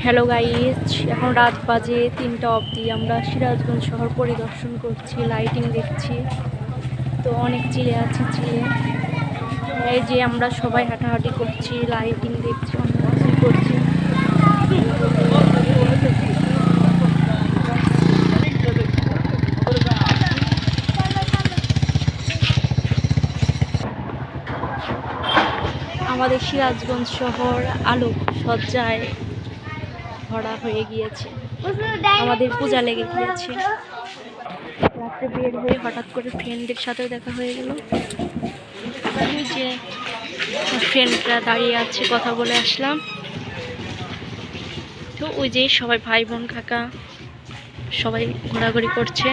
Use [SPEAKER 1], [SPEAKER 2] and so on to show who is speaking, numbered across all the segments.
[SPEAKER 1] Hello guys, এখন রাত বাজে 3টা অবধি। আমরা সিরাজগঞ্জ শহর পরিদর্শন করছি, লাইটিং দেখছি। তো অনেক চিড়ে আছে, চিড়ে এই যে আমরা সবাই হাঁটাহাঁটি করছি, লাইটিং দেখছি, অনেক কিছুই করছি। আমাদের সিরাজগঞ্জ শহর আলোক সজ্জায় ভরা হয়ে গিয়েছে। আমাদের পূজা লেগে গিয়েছে। রাত্রে বের হয়ে হঠাৎ করে ফ্রেন্ডদের সাথেও দেখা হয়ে গেল। ওই যে ফ্রেন্ডরা দাঁড়িয়ে আছে, কথা বলে আসলাম। তো ওই যে সবাই ভাই বোন কাকা সবাই ঘোরাঘুরি করছে।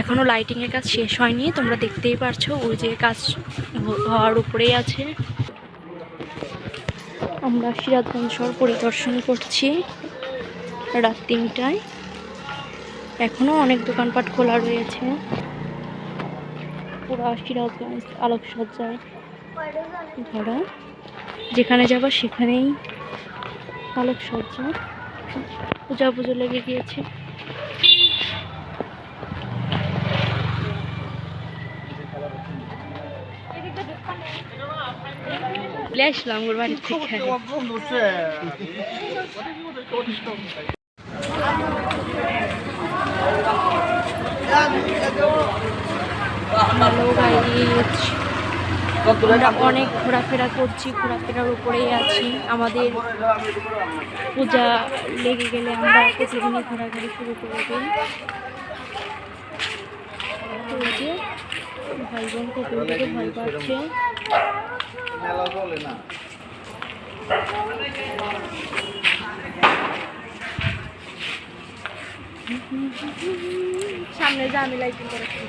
[SPEAKER 1] এখনো লাইটিং এর কাজ শেষ হয়নি, তোমরা দেখতেই পারছো। ওই যে কাজ হওয়ার উপরেই আছে। আমরা সিরাজগঞ্জ শহর পরিদর্শন করছি রাত 3টায়। এখনো অনেক দোকানপাট খোলা রয়েছে। পুরো সিরাজগঞ্জ আলোকসজ্জায় ভরা। যেখানে যাবা সেখানেই আলোকসজ্জা, পূজা পুজো লেগে গিয়েছে। আসলাম ওর বাড়ির থেকে। আমরা অনেক ঘোরাফেরা করছি, ঘোরাফেরার উপরেই আছি। আমাদের পূজা লেগে গেলে আমরা প্রতিদিনই ঘোরাঘুরি শুরু করে দিই। ভাই বোন কুকুর থেকে ভয় পাচ্ছে। সামনে যা আমি লাইটিং করেছি।